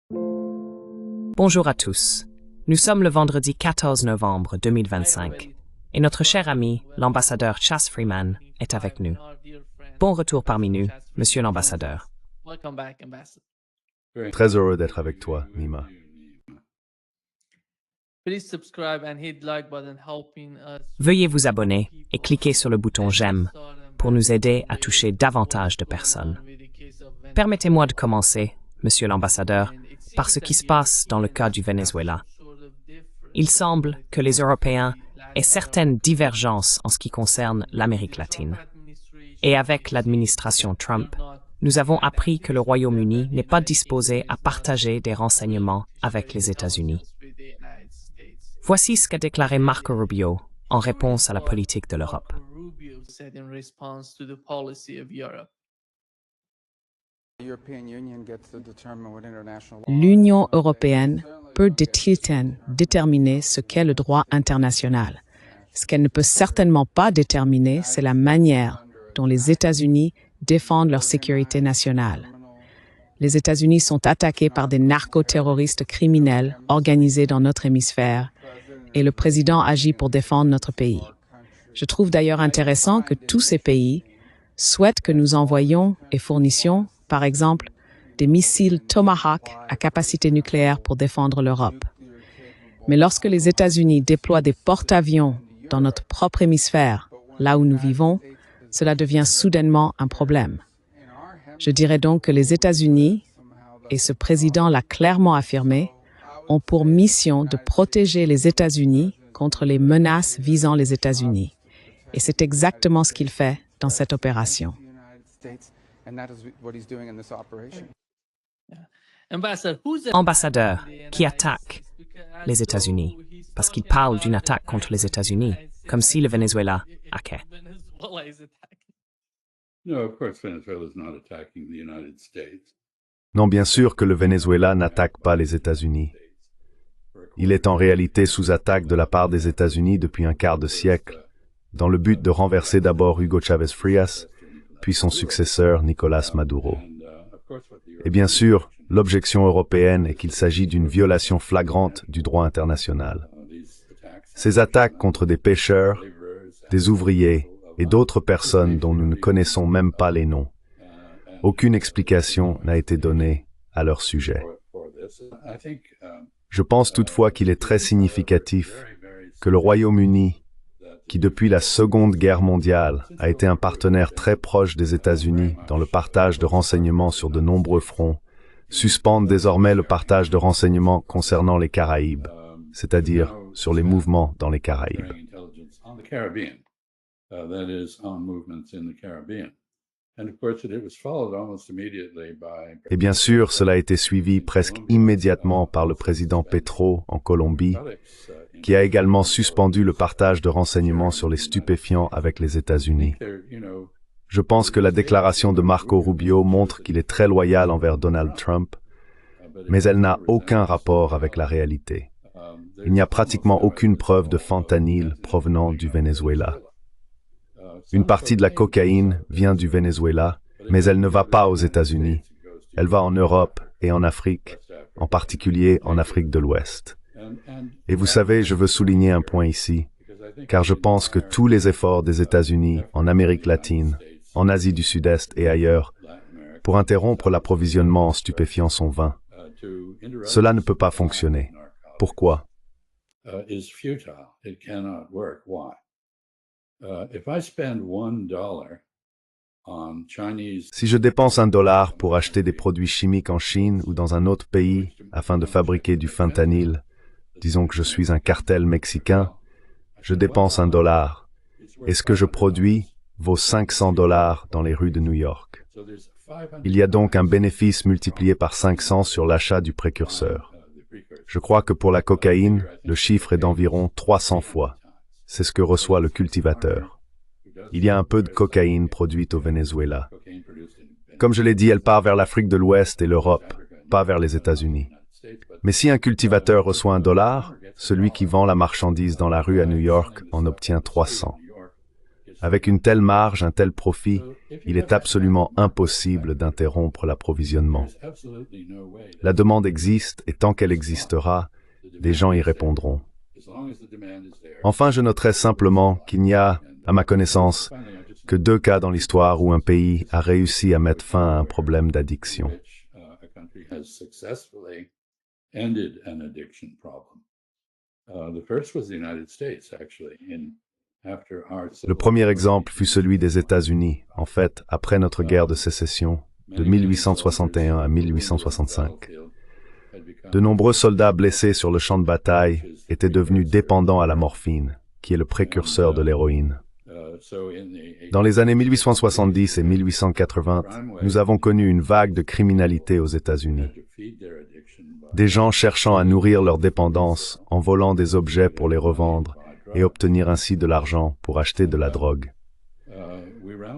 Bonjour à tous. Nous sommes le vendredi 14 novembre 2025 et notre cher ami, l'ambassadeur Chas Freeman, est avec nous. Bon retour parmi nous, monsieur l'ambassadeur. Très heureux d'être avec toi, Nima. Veuillez vous abonner et cliquer sur le bouton j'aime pour nous aider à toucher davantage de personnes. Permettez-moi de commencer, monsieur l'ambassadeur, par ce qui se passe dans le cas du Venezuela. Il semble que les Européens aient certaines divergences en ce qui concerne l'Amérique latine. Et avec l'administration Trump, nous avons appris que le Royaume-Uni n'est pas disposé à partager des renseignements avec les États-Unis. Voici ce qu'a déclaré Marco Rubio en réponse à la politique de l'Europe. L'Union européenne peut déterminer ce qu'est le droit international. Ce qu'elle ne peut certainement pas déterminer, c'est la manière dont les États-Unis défendent leur sécurité nationale. Les États-Unis sont attaqués par des narcoterroristes criminels organisés dans notre hémisphère et le président agit pour défendre notre pays. Je trouve d'ailleurs intéressant que tous ces pays souhaitent que nous envoyions et fournissions, par exemple, des missiles Tomahawk à capacité nucléaire pour défendre l'Europe. Mais lorsque les États-Unis déploient des porte-avions dans notre propre hémisphère, là où nous vivons, cela devient soudainement un problème. Je dirais donc que les États-Unis, et ce président l'a clairement affirmé, ont pour mission de protéger les États-Unis contre les menaces visant les États-Unis. Et c'est exactement ce qu'il fait dans cette opération. Ambassadeur, qui attaque les États-Unis, parce qu'il parle d'une attaque contre les États-Unis, comme si le Venezuela hackait. Non, bien sûr que le Venezuela n'attaque pas les États-Unis. Il est en réalité sous attaque de la part des États-Unis depuis un quart de siècle, dans le but de renverser d'abord Hugo Chávez Frías, puis son successeur Nicolás Maduro. Et bien sûr, l'objection européenne est qu'il s'agit d'une violation flagrante du droit international. Ces attaques contre des pêcheurs, des ouvriers et d'autres personnes dont nous ne connaissons même pas les noms. Aucune explication n'a été donnée à leur sujet. Je pense toutefois qu'il est très significatif que le Royaume-Uni, qui depuis la Seconde Guerre mondiale a été un partenaire très proche des États-Unis dans le partage de renseignements sur de nombreux fronts, suspende désormais le partage de renseignements concernant les Caraïbes, c'est-à-dire sur les mouvements dans les Caraïbes. Et bien sûr, cela a été suivi presque immédiatement par le président Petro en Colombie, qui a également suspendu le partage de renseignements sur les stupéfiants avec les États-Unis. Je pense que la déclaration de Marco Rubio montre qu'il est très loyal envers Donald Trump, mais elle n'a aucun rapport avec la réalité. Il n'y a pratiquement aucune preuve de fentanyl provenant du Venezuela. Une partie de la cocaïne vient du Venezuela, mais elle ne va pas aux États-Unis. Elle va en Europe et en Afrique, en particulier en Afrique de l'Ouest. Et vous savez, je veux souligner un point ici, car je pense que tous les efforts des États-Unis en Amérique latine, en Asie du Sud-Est et ailleurs, pour interrompre l'approvisionnement en stupéfiants sont vains. Cela ne peut pas fonctionner. Pourquoi? Si je dépense $1 pour acheter des produits chimiques en Chine ou dans un autre pays afin de fabriquer du fentanyl, disons que je suis un cartel mexicain, je dépense $1 et ce que je produis vaut $500 dans les rues de New York. Il y a donc un bénéfice multiplié par 500 sur l'achat du précurseur. Je crois que pour la cocaïne, le chiffre est d'environ 300 fois. C'est ce que reçoit le cultivateur. Il y a un peu de cocaïne produite au Venezuela. Comme je l'ai dit, elle part vers l'Afrique de l'Ouest et l'Europe, pas vers les États-Unis. Mais si un cultivateur reçoit $1, celui qui vend la marchandise dans la rue à New York en obtient 300. Avec une telle marge, un tel profit, il est absolument impossible d'interrompre l'approvisionnement. La demande existe et tant qu'elle existera, des gens y répondront. Enfin, je noterai simplement qu'il n'y a, à ma connaissance, que 2 cas dans l'histoire où un pays a réussi à mettre fin à un problème d'addiction. Le premier exemple fut celui des États-Unis, en fait, après notre guerre de sécession, de 1861 à 1865. De nombreux soldats blessés sur le champ de bataille étaient devenus dépendants à la morphine, qui est le précurseur de l'héroïne. Dans les années 1870 et 1880, nous avons connu une vague de criminalité aux États-Unis. Des gens cherchant à nourrir leur dépendance en volant des objets pour les revendre et obtenir ainsi de l'argent pour acheter de la drogue.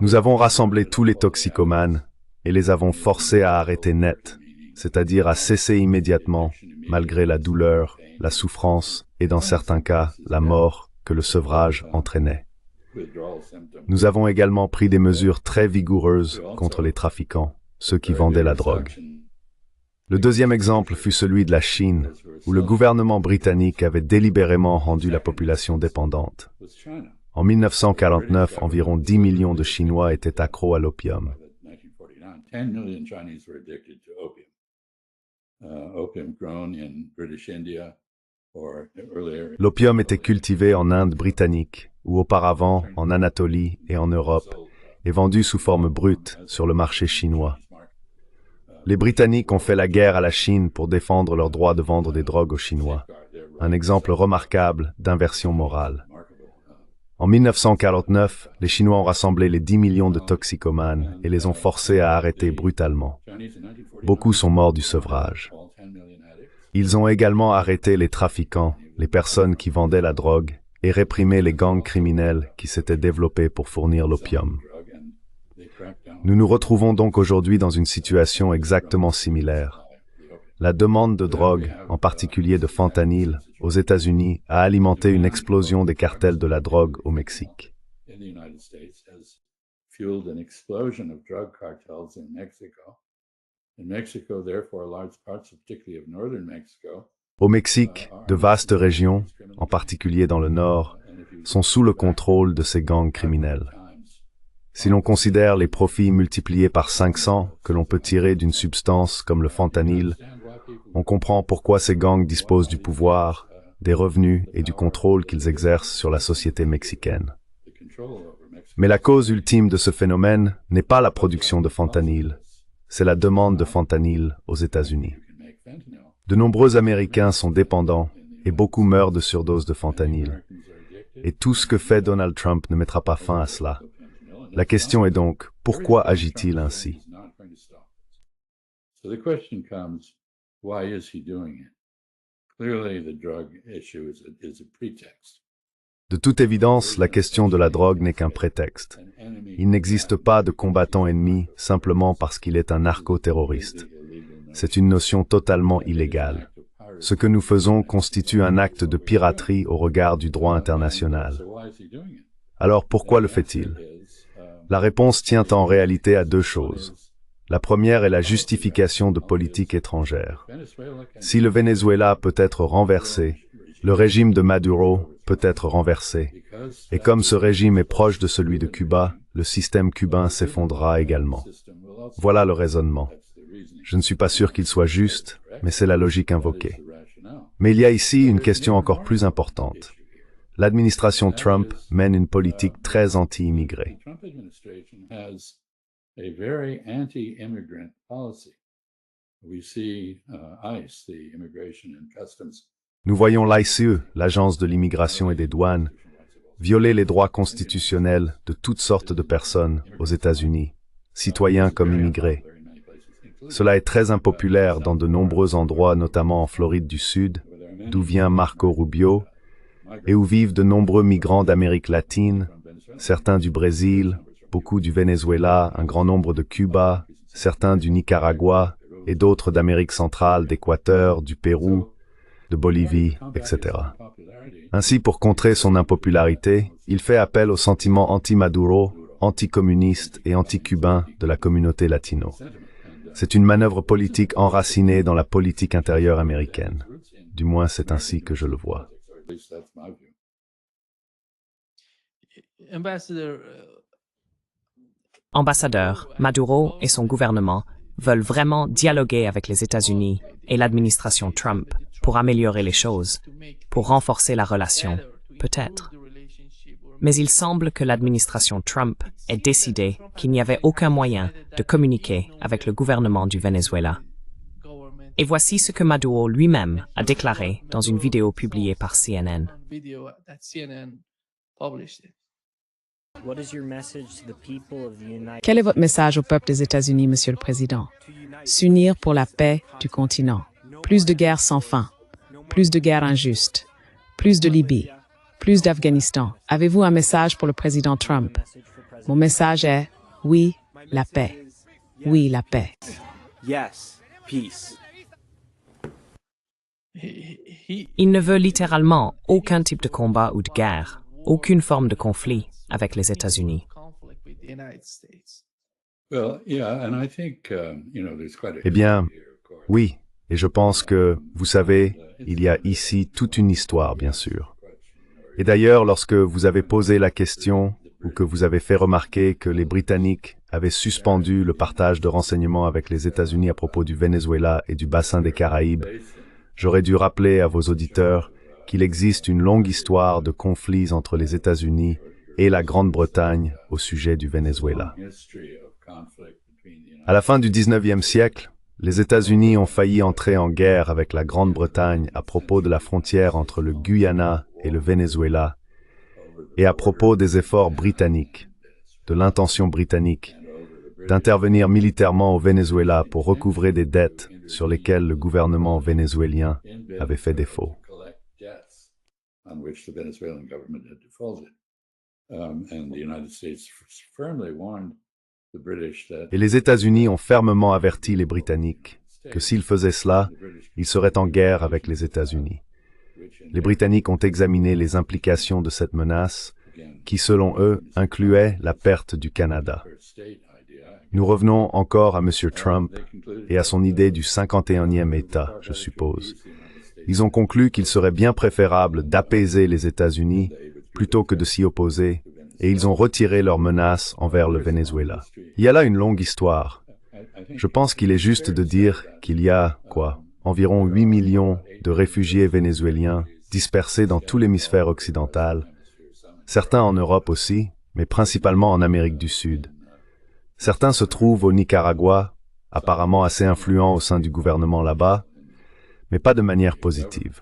Nous avons rassemblé tous les toxicomanes et les avons forcés à arrêter net, c'est-à-dire à cesser immédiatement, malgré la douleur, la souffrance et dans certains cas, la mort que le sevrage entraînait. Nous avons également pris des mesures très vigoureuses contre les trafiquants, ceux qui vendaient la drogue. Le deuxième exemple fut celui de la Chine, où le gouvernement britannique avait délibérément rendu la population dépendante. En 1949, environ 10 millions de Chinois étaient accros à l'opium. L'opium était cultivé en Inde britannique, ou auparavant en Anatolie et en Europe, et vendu sous forme brute sur le marché chinois. Les Britanniques ont fait la guerre à la Chine pour défendre leur droit de vendre des drogues aux Chinois, un exemple remarquable d'inversion morale. En 1949, les Chinois ont rassemblé les 10 millions de toxicomanes et les ont forcés à arrêter brutalement. Beaucoup sont morts du sevrage. Ils ont également arrêté les trafiquants, les personnes qui vendaient la drogue, et réprimé les gangs criminels qui s'étaient développés pour fournir l'opium. Nous nous retrouvons donc aujourd'hui dans une situation exactement similaire. La demande de drogue, en particulier de fentanyl, aux États-Unis a alimenté une explosion des cartels de la drogue au Mexique. Au Mexique, de vastes régions, en particulier dans le nord, sont sous le contrôle de ces gangs criminels. Si l'on considère les profits multipliés par 500 que l'on peut tirer d'une substance comme le fentanyl, on comprend pourquoi ces gangs disposent du pouvoir, des revenus et du contrôle qu'ils exercent sur la société mexicaine. Mais la cause ultime de ce phénomène n'est pas la production de fentanyl, c'est la demande de fentanyl aux États-Unis. De nombreux Américains sont dépendants et beaucoup meurent de surdose de fentanyl. Et tout ce que fait Donald Trump ne mettra pas fin à cela. La question est donc, pourquoi agit-il ainsi? De toute évidence, la question de la drogue n'est qu'un prétexte. Il n'existe pas de combattant ennemi simplement parce qu'il est un narco-terroriste. C'est une notion totalement illégale. Ce que nous faisons constitue un acte de piraterie au regard du droit international. Alors pourquoi le fait-il? La réponse tient en réalité à 2 choses. La première est la justification de politique étrangère. Si le Venezuela peut être renversé, le régime de Maduro peut être renversé. Et comme ce régime est proche de celui de Cuba, le système cubain s'effondrera également. Voilà le raisonnement. Je ne suis pas sûr qu'il soit juste, mais c'est la logique invoquée. Mais il y a ici une question encore plus importante. L'administration Trump mène une politique très anti-immigrée. Nous voyons l'ICE, l'Agence de l'immigration et des douanes, violer les droits constitutionnels de toutes sortes de personnes aux États-Unis, citoyens comme immigrés. Cela est très impopulaire dans de nombreux endroits, notamment en Floride du Sud, d'où vient Marco Rubio, et où vivent de nombreux migrants d'Amérique latine, certains du Brésil, beaucoup du Venezuela, un grand nombre de Cuba, certains du Nicaragua et d'autres d'Amérique centrale, d'Équateur, du Pérou. de Bolivie, etc. Ainsi, pour contrer son impopularité, il fait appel aux sentiments anti-Maduro, anticommunistes et anti-cubains de la communauté latino. C'est une manœuvre politique enracinée dans la politique intérieure américaine. Du moins, c'est ainsi que je le vois. Ambassadeur, Maduro et son gouvernement veulent vraiment dialoguer avec les États-Unis et l'administration Trump pour améliorer les choses, pour renforcer la relation, peut-être. Mais il semble que l'administration Trump ait décidé qu'il n'y avait aucun moyen de communiquer avec le gouvernement du Venezuela. Et voici ce que Maduro lui-même a déclaré dans une vidéo publiée par CNN. Quel est votre message au peuple des États-Unis, Monsieur le Président? S'unir pour la paix du continent. Plus de guerres sans fin. Plus de guerres injustes. Plus de Libye. Plus d'Afghanistan. Avez-vous un message pour le président Trump? Mon message est oui, la paix. Oui, la paix. Yes, peace. Il ne veut littéralement aucun type de combat ou de guerre, aucune forme de conflit avec les États-Unis. Eh bien, oui, et je pense que, vous savez, il y a ici toute une histoire, bien sûr. Et d'ailleurs, lorsque vous avez posé la question, ou que vous avez fait remarquer que les Britanniques avaient suspendu le partage de renseignements avec les États-Unis à propos du Venezuela et du bassin des Caraïbes, j'aurais dû rappeler à vos auditeurs qu'il existe une longue histoire de conflits entre les États-Unis et la Grande-Bretagne au sujet du Venezuela. À la fin du 19e siècle, les États-Unis ont failli entrer en guerre avec la Grande-Bretagne à propos de la frontière entre le Guyana et le Venezuela, et à propos des efforts britanniques, de l'intention britannique, d'intervenir militairement au Venezuela pour recouvrer des dettes sur lesquelles le gouvernement vénézuélien avait fait défaut. Et les États-Unis ont fermement averti les Britanniques que s'ils faisaient cela, ils seraient en guerre avec les États-Unis. Les Britanniques ont examiné les implications de cette menace, qui, selon eux, incluait la perte du Canada. Nous revenons encore à M. Trump et à son idée du 51e État, je suppose. Ils ont conclu qu'il serait bien préférable d'apaiser les États-Unis plutôt que de s'y opposer, et ils ont retiré leurs menaces envers le Venezuela. Il y a là une longue histoire. Je pense qu'il est juste de dire qu'il y a, environ 8 millions de réfugiés vénézuéliens dispersés dans tout l'hémisphère occidental, certains en Europe aussi, mais principalement en Amérique du Sud. Certains se trouvent au Nicaragua, apparemment assez influents au sein du gouvernement là-bas, mais pas de manière positive.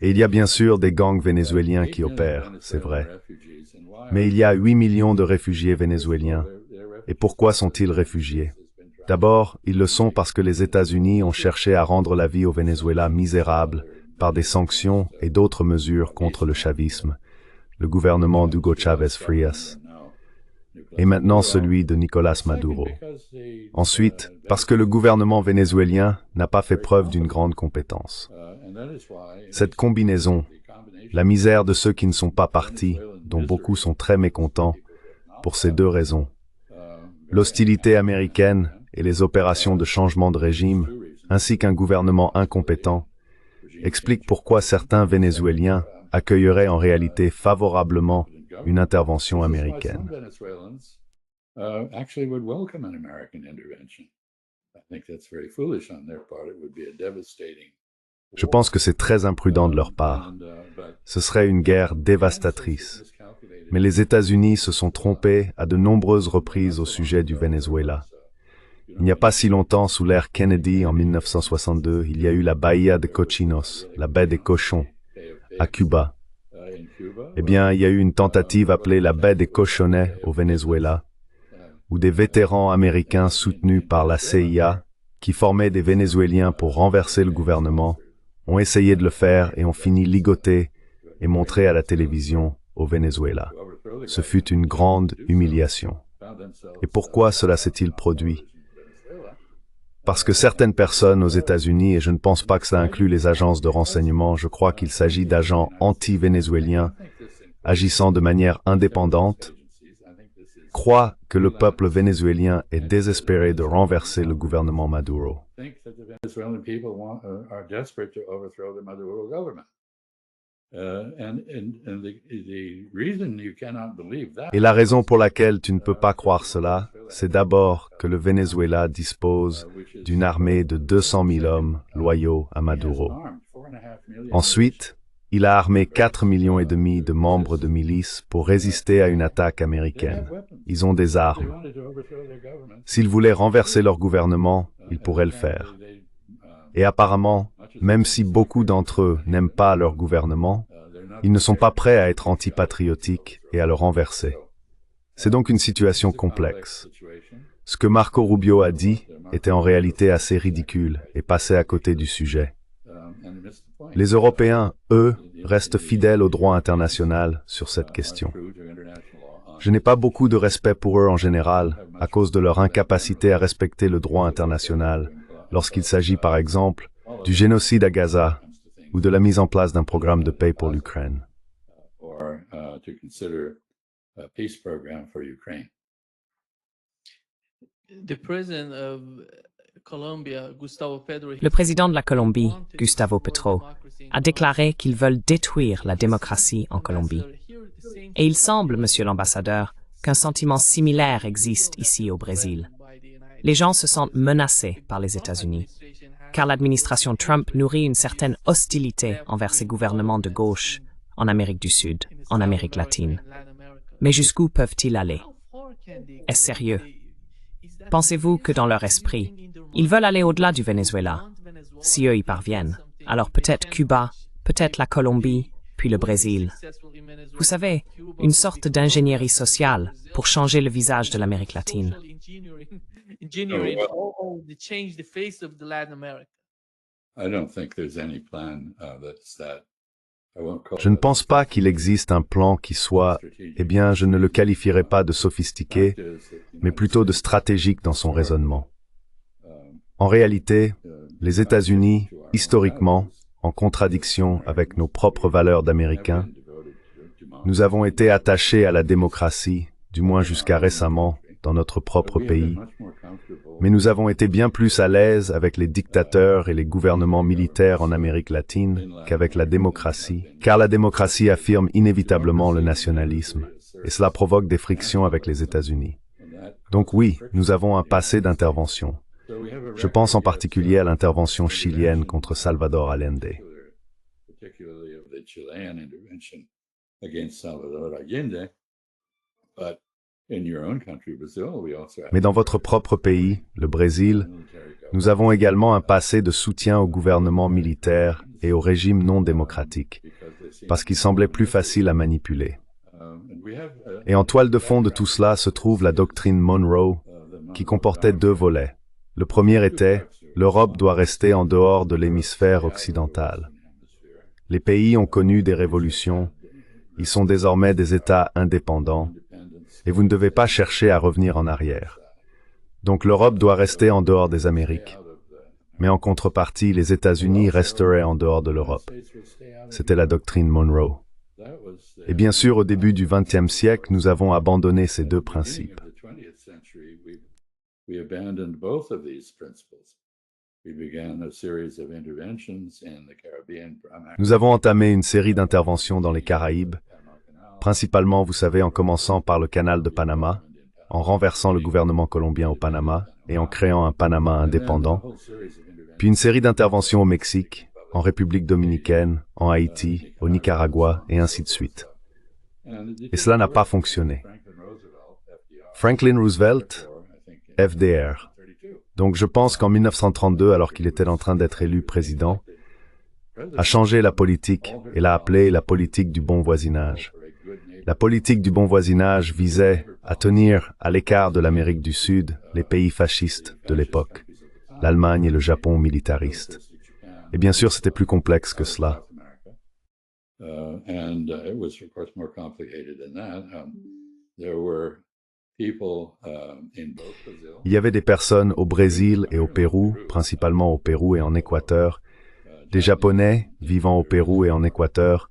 Et il y a bien sûr des gangs vénézuéliens qui opèrent, c'est vrai. Mais il y a 8 millions de réfugiés vénézuéliens. Et pourquoi sont-ils réfugiés? D'abord, ils le sont parce que les États-Unis ont cherché à rendre la vie au Venezuela misérable par des sanctions et d'autres mesures contre le chavisme, le gouvernement d'Hugo Chávez Frías, et maintenant celui de Nicolás Maduro. Ensuite, parce que le gouvernement vénézuélien n'a pas fait preuve d'une grande compétence. Cette combinaison, la misère de ceux qui ne sont pas partis, dont beaucoup sont très mécontents, pour ces deux raisons, l'hostilité américaine et les opérations de changement de régime, ainsi qu'un gouvernement incompétent, expliquent pourquoi certains Vénézuéliens accueilleraient en réalité favorablement une intervention américaine. Je pense que c'est très imprudent de leur part. Ce serait une guerre dévastatrice. Mais les États-Unis se sont trompés à de nombreuses reprises au sujet du Venezuela. Il n'y a pas si longtemps, sous l'ère Kennedy, en 1962, il y a eu la Bahía de Cochinos, la baie des cochons, à Cuba. Eh bien, il y a eu une tentative appelée la baie des cochonnets au Venezuela, où des vétérans américains soutenus par la CIA, qui formaient des Vénézuéliens pour renverser le gouvernement, ont essayé de le faire et ont fini ligotés et montrés à la télévision au Venezuela. Ce fut une grande humiliation. Et pourquoi cela s'est-il produit? Parce que certaines personnes aux États-Unis, et je ne pense pas que cela inclut les agences de renseignement, je crois qu'il s'agit d'agents anti-vénézuéliens agissant de manière indépendante, croient que le peuple vénézuélien est désespéré de renverser le gouvernement Maduro. Et la raison pour laquelle tu ne peux pas croire cela, c'est d'abord que le Venezuela dispose d'une armée de 200 000 hommes loyaux à Maduro. Ensuite, il a armé 4,5 millions de membres de milices pour résister à une attaque américaine. Ils ont des armes. S'ils voulaient renverser leur gouvernement, ils pourraient le faire. Et apparemment, même si beaucoup d'entre eux n'aiment pas leur gouvernement, ils ne sont pas prêts à être antipatriotiques et à le renverser. C'est donc une situation complexe. Ce que Marco Rubio a dit était en réalité assez ridicule et passait à côté du sujet. Les Européens, eux, restent fidèles au droit international sur cette question. Je n'ai pas beaucoup de respect pour eux en général, à cause de leur incapacité à respecter le droit international, lorsqu'il s'agit par exemple du génocide à Gaza ou de la mise en place d'un programme de paix pour l'Ukraine. Le président de la Colombie, Gustavo Petro, a déclaré qu'ils veulent détruire la démocratie en Colombie. Et il semble, monsieur l'ambassadeur, qu'un sentiment similaire existe ici au Brésil. Les gens se sentent menacés par les États-Unis, car l'administration Trump nourrit une certaine hostilité envers ses gouvernements de gauche en Amérique du Sud, en Amérique latine. Mais jusqu'où peuvent-ils aller? Est-ce sérieux? Pensez-vous que dans leur esprit, ils veulent aller au-delà du Venezuela? Si eux y parviennent, alors peut-être Cuba, peut-être la Colombie, puis le Brésil. Vous savez, une sorte d'ingénierie sociale pour changer le visage de l'Amérique latine. Je ne pense pas qu'il existe un plan qui soit, eh bien, je ne le qualifierais pas de sophistiqué, mais plutôt de stratégique dans son raisonnement. En réalité, les États-Unis, historiquement, en contradiction avec nos propres valeurs d'Américains, nous avons été attachés à la démocratie, du moins jusqu'à récemment, dans notre propre pays. Mais nous avons été bien plus à l'aise avec les dictateurs et les gouvernements militaires en Amérique latine qu'avec la démocratie, car la démocratie affirme inévitablement le nationalisme, et cela provoque des frictions avec les États-Unis. Donc oui, nous avons un passé d'intervention. Je pense en particulier à l'intervention chilienne contre Salvador Allende. Mais dans votre propre pays, le Brésil, nous avons également un passé de soutien au gouvernement militaire et au régime non démocratique, parce qu'il semblait plus facile à manipuler. Et en toile de fond de tout cela se trouve la doctrine Monroe, qui comportait 2 volets. Le premier était « L'Europe doit rester en dehors de l'hémisphère occidental ». Les pays ont connu des révolutions, ils sont désormais des États indépendants, et vous ne devez pas chercher à revenir en arrière. Donc l'Europe doit rester en dehors des Amériques. Mais en contrepartie, les États-Unis resteraient en dehors de l'Europe. C'était la doctrine Monroe. Et bien sûr, au début du XXe siècle, nous avons abandonné ces 2 principes. Nous avons entamé une série d'interventions dans les Caraïbes, principalement, vous savez, en commençant par le canal de Panama, en renversant le gouvernement colombien au Panama et en créant un Panama indépendant, puis une série d'interventions au Mexique, en République dominicaine, en Haïti, au Nicaragua, et ainsi de suite. Et cela n'a pas fonctionné. Franklin Roosevelt, FDR. Donc je pense qu'en 1932, alors qu'il était en train d'être élu président, a changé la politique et l'a appelée la politique du bon voisinage. La politique du bon voisinage visait à tenir à l'écart de l'Amérique du Sud les pays fascistes de l'époque, l'Allemagne et le Japon militaristes. Et bien sûr, c'était plus complexe que cela. Il y avait des personnes au Brésil et au Pérou, principalement au Pérou et en Équateur, des Japonais vivant au Pérou et en Équateur,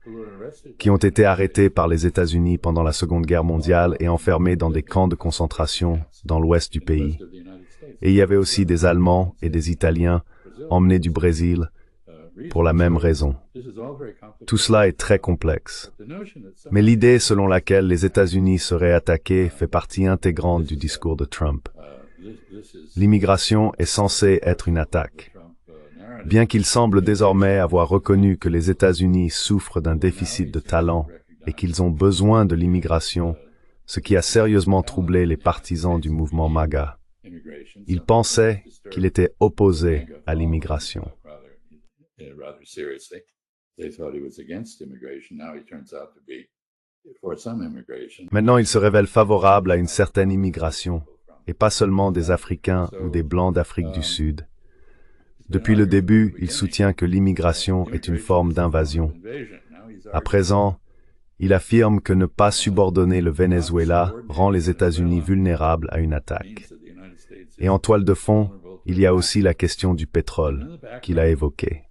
qui ont été arrêtés par les États-Unis pendant la Seconde Guerre mondiale et enfermés dans des camps de concentration dans l'ouest du pays. Et il y avait aussi des Allemands et des Italiens emmenés du Brésil pour la même raison. Tout cela est très complexe. Mais l'idée selon laquelle les États-Unis seraient attaqués fait partie intégrante du discours de Trump. L'immigration est censée être une attaque. Bien qu'il semble désormais avoir reconnu que les États-Unis souffrent d'un déficit de talent et qu'ils ont besoin de l'immigration, ce qui a sérieusement troublé les partisans du mouvement MAGA. Ils pensaient qu'il était opposé à l'immigration. Maintenant, il se révèle favorable à une certaine immigration, et pas seulement des Africains ou des Blancs d'Afrique du Sud. Depuis le début, il soutient que l'immigration est une forme d'invasion. À présent, il affirme que ne pas subordonner le Venezuela rend les États-Unis vulnérables à une attaque. Et en toile de fond, il y a aussi la question du pétrole, qu'il a évoquée.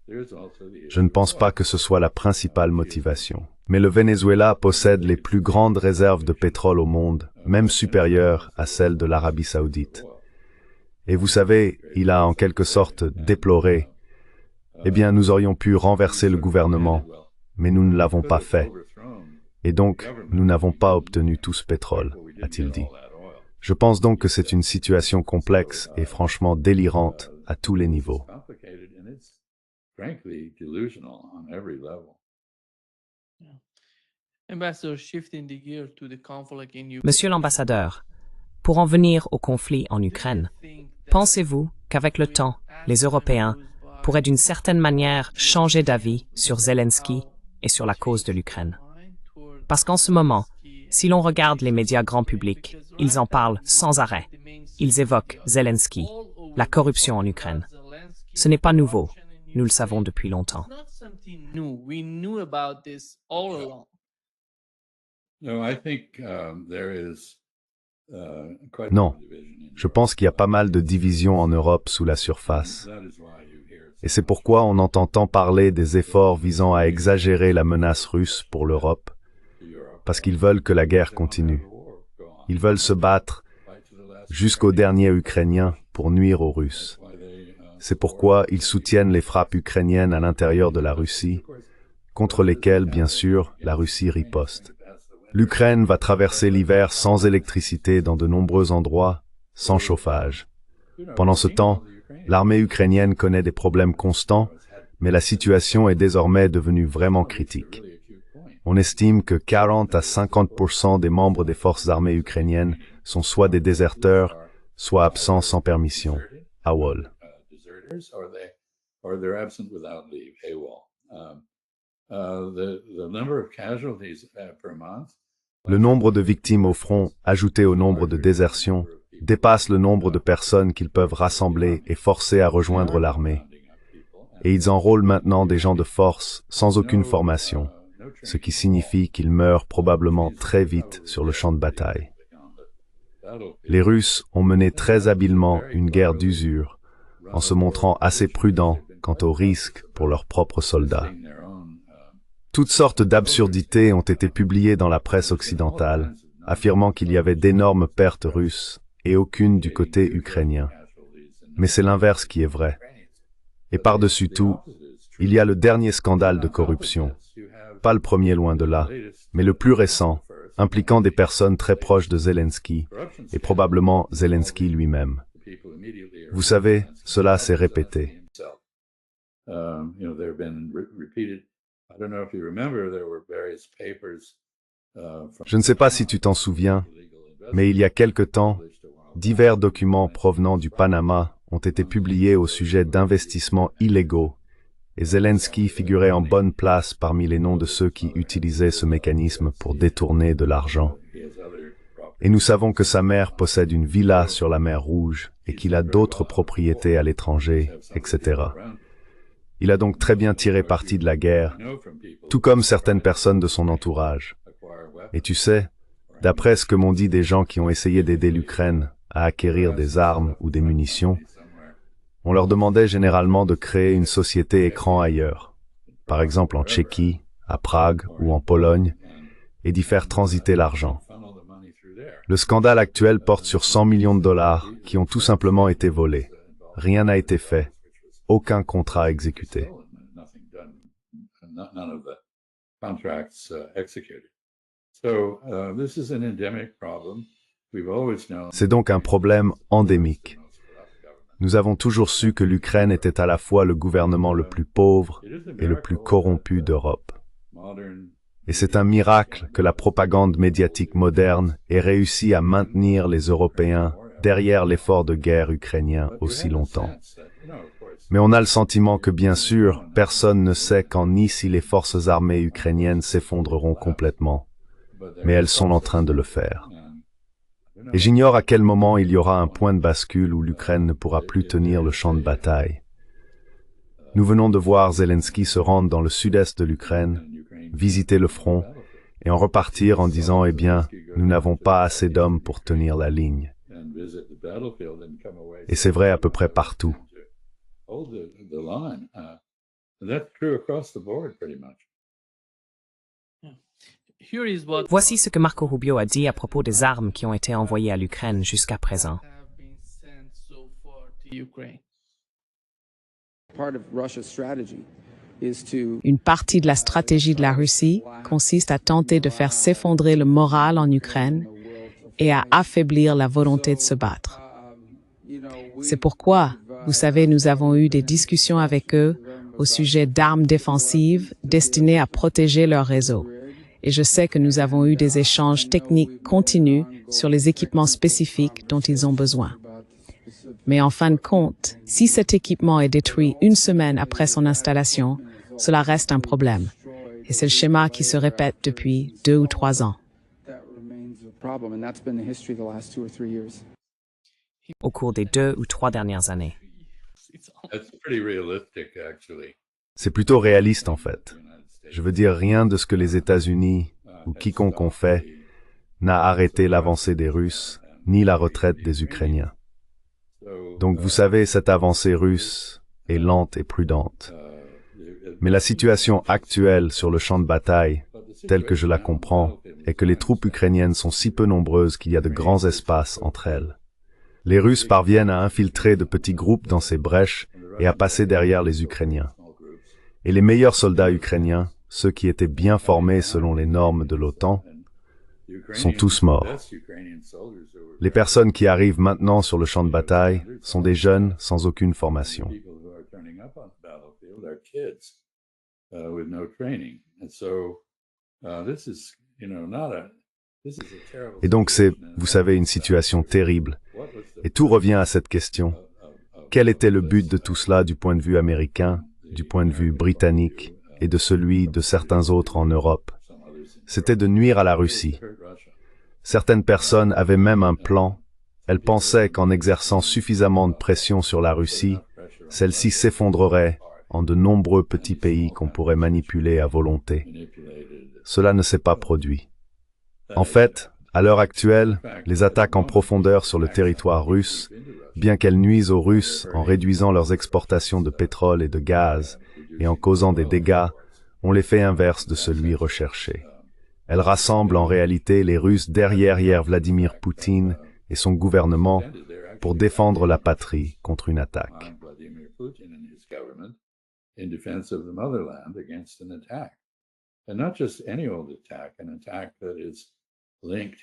Je ne pense pas que ce soit la principale motivation. Mais le Venezuela possède les plus grandes réserves de pétrole au monde, même supérieures à celles de l'Arabie Saoudite. Et vous savez, il a en quelque sorte déploré. Eh bien, nous aurions pu renverser le gouvernement, mais nous ne l'avons pas fait. Et donc, nous n'avons pas obtenu tout ce pétrole, a-t-il dit. Je pense donc que c'est une situation complexe et franchement délirante à tous les niveaux. Monsieur l'ambassadeur, pour en venir au conflit en Ukraine, pensez-vous qu'avec le temps, les Européens pourraient d'une certaine manière changer d'avis sur Zelensky et sur la cause de l'Ukraine? Parce qu'en ce moment, si l'on regarde les médias grand public, ils en parlent sans arrêt. Ils évoquent Zelensky, la corruption en Ukraine. Ce n'est pas nouveau, nous le savons depuis longtemps. Non, je pense qu'il y a pas mal de divisions en Europe sous la surface. Et c'est pourquoi on entend tant parler des efforts visant à exagérer la menace russe pour l'Europe, parce qu'ils veulent que la guerre continue. Ils veulent se battre jusqu'au dernier Ukrainien pour nuire aux Russes. C'est pourquoi ils soutiennent les frappes ukrainiennes à l'intérieur de la Russie, contre lesquelles, bien sûr, la Russie riposte. L'Ukraine va traverser l'hiver sans électricité dans de nombreux endroits, sans chauffage. Pendant ce temps, l'armée ukrainienne connaît des problèmes constants, mais la situation est désormais devenue vraiment critique. On estime que 40 à 50% des membres des forces armées ukrainiennes sont soit des déserteurs, soit absents sans permission, AWOL. Le nombre de victimes au front, ajouté au nombre de désertions, dépasse le nombre de personnes qu'ils peuvent rassembler et forcer à rejoindre l'armée. Et ils enrôlent maintenant des gens de force, sans aucune formation, ce qui signifie qu'ils meurent probablement très vite sur le champ de bataille. Les Russes ont mené très habilement une guerre d'usure, en se montrant assez prudents quant aux risques pour leurs propres soldats. Toutes sortes d'absurdités ont été publiées dans la presse occidentale, affirmant qu'il y avait d'énormes pertes russes et aucune du côté ukrainien. Mais c'est l'inverse qui est vrai. Et par-dessus tout, il y a le dernier scandale de corruption, pas le premier loin de là, mais le plus récent, impliquant des personnes très proches de Zelensky, et probablement Zelensky lui-même. Vous savez, cela s'est répété. Je ne sais pas si tu t'en souviens, mais il y a quelque temps, divers documents provenant du Panama ont été publiés au sujet d'investissements illégaux, et Zelensky figurait en bonne place parmi les noms de ceux qui utilisaient ce mécanisme pour détourner de l'argent. Et nous savons que sa mère possède une villa sur la mer Rouge et qu'il a d'autres propriétés à l'étranger, etc. Il a donc très bien tiré parti de la guerre, tout comme certaines personnes de son entourage. Et tu sais, D'après ce que m'ont dit des gens qui ont essayé d'aider l'Ukraine à acquérir des armes ou des munitions, on leur demandait généralement de créer une société écran ailleurs, par exemple en Tchéquie, à Prague ou en Pologne, et d'y faire transiter l'argent. Le scandale actuel porte sur 100 millions de dollars qui ont tout simplement été volés. Rien n'a été fait, aucun contrat exécuté. C'est donc un problème endémique. Nous avons toujours su que l'Ukraine était à la fois le gouvernement le plus pauvre et le plus corrompu d'Europe. Et c'est un miracle que la propagande médiatique moderne ait réussi à maintenir les Européens derrière l'effort de guerre ukrainien aussi longtemps. Mais on a le sentiment que, bien sûr, personne ne sait quand ni si les forces armées ukrainiennes s'effondreront complètement, mais elles sont en train de le faire. Et j'ignore à quel moment il y aura un point de bascule où l'Ukraine ne pourra plus tenir le champ de bataille. Nous venons de voir Zelensky se rendre dans le sud-est de l'Ukraine, visiter le front et en repartir en disant « Eh bien, nous n'avons pas assez d'hommes pour tenir la ligne ». Et c'est vrai à peu près partout. Voici ce que Marco Rubio a dit à propos des armes qui ont été envoyées à l'Ukraine jusqu'à présent. Une partie de la stratégie de la Russie consiste à tenter de faire s'effondrer le moral en Ukraine et à affaiblir la volonté de se battre. C'est pourquoi, vous savez, nous avons eu des discussions avec eux au sujet d'armes défensives destinées à protéger leur réseau. Et je sais que nous avons eu des échanges techniques continus sur les équipements spécifiques dont ils ont besoin. Mais en fin de compte, si cet équipement est détruit une semaine après son installation, cela reste un problème. Et c'est le schéma qui se répète depuis 2 ou 3 ans. Au cours des 2 ou 3 dernières années. C'est plutôt réaliste en fait. Je veux dire, rien de ce que les États-Unis ou quiconque ont fait n'a arrêté l'avancée des Russes, ni la retraite des Ukrainiens. Donc vous savez, cette avancée russe est lente et prudente. Mais la situation actuelle sur le champ de bataille, telle que je la comprends, est que les troupes ukrainiennes sont si peu nombreuses qu'il y a de grands espaces entre elles. Les Russes parviennent à infiltrer de petits groupes dans ces brèches et à passer derrière les Ukrainiens. Et les meilleurs soldats ukrainiens, ceux qui étaient bien formés selon les normes de l'OTAN, sont tous morts. Les personnes qui arrivent maintenant sur le champ de bataille sont des jeunes sans aucune formation. Et donc c'est, vous savez, une situation terrible. Et tout revient à cette question. Quel était le but de tout cela du point de vue américain, du point de vue britannique et de celui de certains autres en Europe? C'était de nuire à la Russie. Certaines personnes avaient même un plan. Elles pensaient qu'en exerçant suffisamment de pression sur la Russie, celle-ci s'effondrerait en de nombreux petits pays qu'on pourrait manipuler à volonté. Cela ne s'est pas produit. En fait, à l'heure actuelle, les attaques en profondeur sur le territoire russe, bien qu'elles nuisent aux Russes en réduisant leurs exportations de pétrole et de gaz et en causant des dégâts, ont l'effet inverse de celui recherché. Elles rassemblent en réalité les Russes derrière Vladimir Poutine et son gouvernement pour défendre la patrie contre une attaque.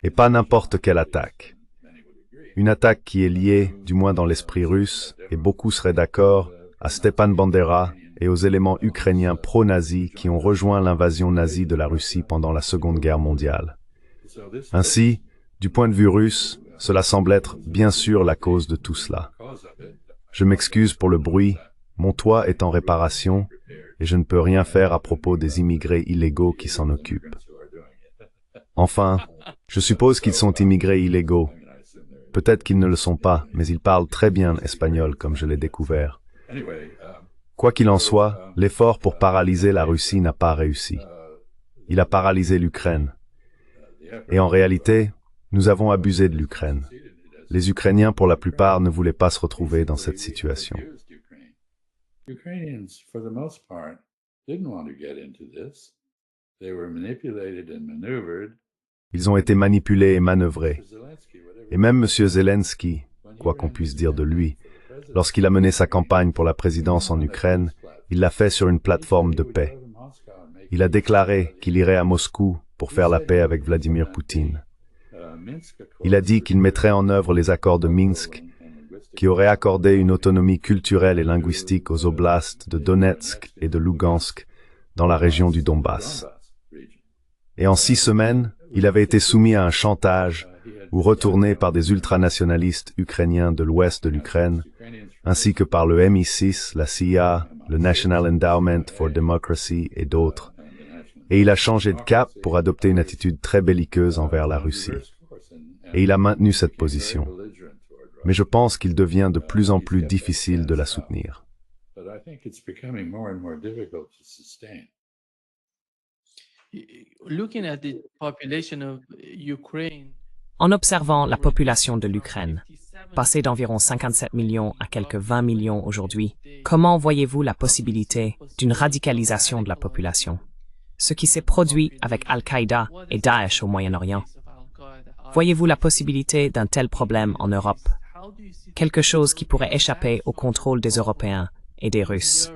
Et pas n'importe quelle attaque. Une attaque qui est liée, du moins dans l'esprit russe, et beaucoup seraient d'accord, à Stepan Bandera et aux éléments ukrainiens pro-nazis qui ont rejoint l'invasion nazie de la Russie pendant la Seconde Guerre mondiale. Ainsi, du point de vue russe, cela semble être bien sûr la cause de tout cela. Je m'excuse pour le bruit, mon toit est en réparation et je ne peux rien faire à propos des immigrés illégaux qui s'en occupent. Enfin, je suppose qu'ils sont immigrés illégaux. Peut-être qu'ils ne le sont pas, mais ils parlent très bien espagnol comme je l'ai découvert. Quoi qu'il en soit, l'effort pour paralyser la Russie n'a pas réussi. Il a paralysé l'Ukraine. Et en réalité, nous avons abusé de l'Ukraine. Les Ukrainiens, pour la plupart, ne voulaient pas se retrouver dans cette situation. Ils ont été manipulés et manœuvrés. Et même M. Zelensky, quoi qu'on puisse dire de lui, lorsqu'il a mené sa campagne pour la présidence en Ukraine, il l'a fait sur une plateforme de paix. Il a déclaré qu'il irait à Moscou pour faire la paix avec Vladimir Poutine. Il a dit qu'il mettrait en œuvre les accords de Minsk, qui auraient accordé une autonomie culturelle et linguistique aux oblasts de Donetsk et de Lugansk dans la région du Donbass. Et en 6 semaines, il avait été soumis à un chantage ou retourné par des ultranationalistes ukrainiens de l'ouest de l'Ukraine, ainsi que par le MI6, la CIA, le National Endowment for Democracy et d'autres. Et il a changé de cap pour adopter une attitude très belliqueuse envers la Russie. Et il a maintenu cette position. Mais je pense qu'il devient de plus en plus difficile de la soutenir. En observant la population de l'Ukraine, passée d'environ 57 millions à quelques 20 millions aujourd'hui, comment voyez-vous la possibilité d'une radicalisation de la population? Ce qui s'est produit avec Al-Qaïda et Daesh au Moyen-Orient. Voyez-vous la possibilité d'un tel problème en Europe? Quelque chose qui pourrait échapper au contrôle des Européens et des Russes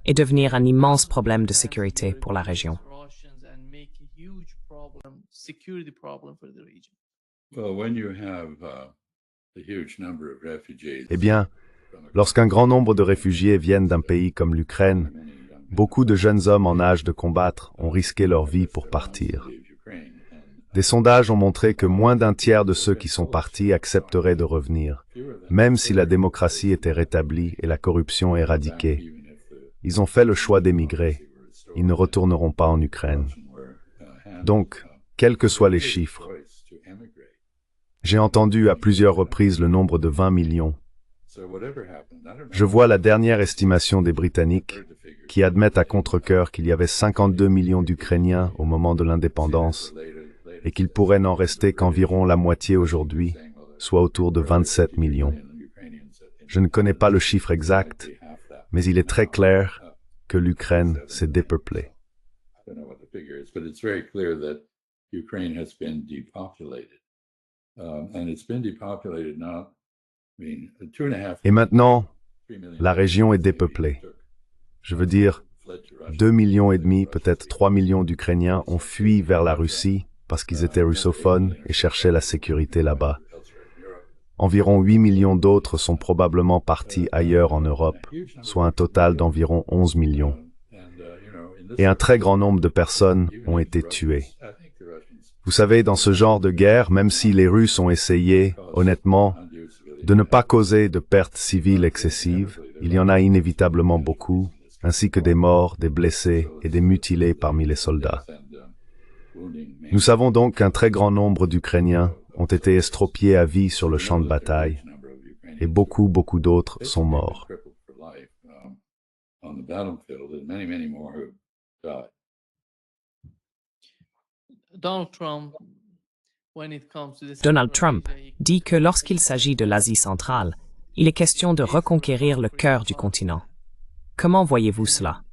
et devenir un immense problème de sécurité pour la région. Eh bien, lorsqu'un grand nombre de réfugiés viennent d'un pays comme l'Ukraine, beaucoup de jeunes hommes en âge de combattre ont risqué leur vie pour partir. Des sondages ont montré que moins d'un tiers de ceux qui sont partis accepteraient de revenir, même si la démocratie était rétablie et la corruption éradiquée. Ils ont fait le choix d'émigrer. Ils ne retourneront pas en Ukraine. Donc, quels que soient les chiffres, j'ai entendu à plusieurs reprises le nombre de 20 millions. Je vois la dernière estimation des Britanniques qui admettent à contre-cœur qu'il y avait 52 millions d'Ukrainiens au moment de l'indépendance et qu'il pourrait n'en rester qu'environ la moitié aujourd'hui, soit autour de 27 millions. Je ne connais pas le chiffre exact, mais il est très clair que l'Ukraine s'est dépeuplée. Et maintenant, la région est dépeuplée. Je veux dire, 2,5 millions, peut-être 3 millions d'Ukrainiens ont fui vers la Russie parce qu'ils étaient russophones et cherchaient la sécurité là-bas. Environ 8 millions d'autres sont probablement partis ailleurs en Europe, soit un total d'environ 11 millions. Et un très grand nombre de personnes ont été tuées. Vous savez, dans ce genre de guerre, même si les Russes ont essayé, honnêtement, de ne pas causer de pertes civiles excessives, il y en a inévitablement beaucoup, ainsi que des morts, des blessés et des mutilés parmi les soldats. Nous savons donc qu'un très grand nombre d'Ukrainiens ont été estropiés à vie sur le champ de bataille, et beaucoup d'autres sont morts. Donald Trump dit que lorsqu'il s'agit de l'Asie centrale, il est question de reconquérir le cœur du continent. Comment voyez-vous cela?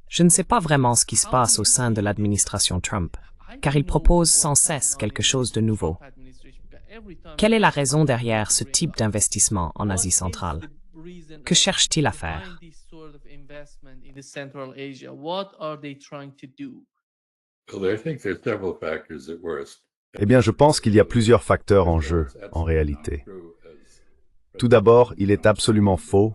Je ne sais pas vraiment ce qui se passe au sein de l'administration Trump, car il propose sans cesse quelque chose de nouveau. Quelle est la raison derrière ce type d'investissement en Asie centrale? Que cherche-t-il à faire? Eh bien, je pense qu'il y a plusieurs facteurs en jeu, en réalité. Tout d'abord, il est absolument faux,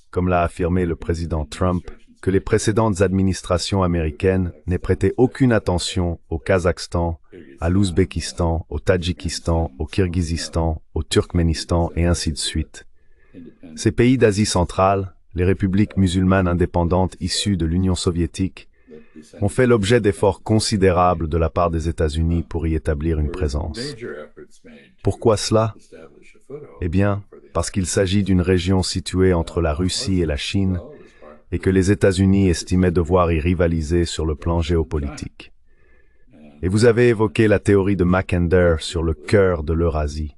comme l'a affirmé le président Trump, que les précédentes administrations américaines n'aient prêté aucune attention au Kazakhstan, à l'Ouzbékistan, au Tadjikistan, au Kirghizistan, au Turkménistan et ainsi de suite. Ces pays d'Asie centrale, les républiques musulmanes indépendantes issues de l'Union soviétique, ont fait l'objet d'efforts considérables de la part des États-Unis pour y établir une présence. Pourquoi cela? Eh bien, parce qu'il s'agit d'une région située entre la Russie et la Chine, et que les États-Unis estimaient devoir y rivaliser sur le plan géopolitique. Et vous avez évoqué la théorie de Mackinder sur le cœur de l'Eurasie,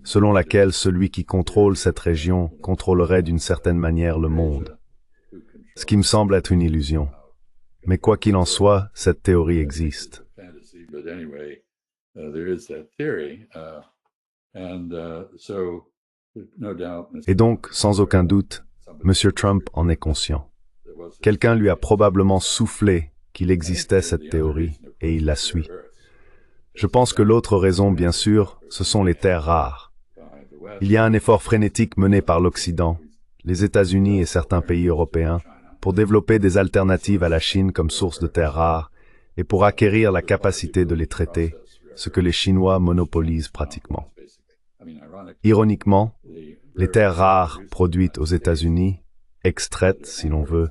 selon laquelle celui qui contrôle cette région contrôlerait d'une certaine manière le monde, ce qui me semble être une illusion. Mais quoi qu'il en soit, cette théorie existe. Et donc, sans aucun doute, M. Trump en est conscient. Quelqu'un lui a probablement soufflé qu'il existait cette théorie, et il la suit. Je pense que l'autre raison, bien sûr, ce sont les terres rares. Il y a un effort frénétique mené par l'Occident, les États-Unis et certains pays européens, pour développer des alternatives à la Chine comme source de terres rares, et pour acquérir la capacité de les traiter, ce que les Chinois monopolisent pratiquement. Ironiquement, les terres rares produites aux États-Unis, extraites si l'on veut,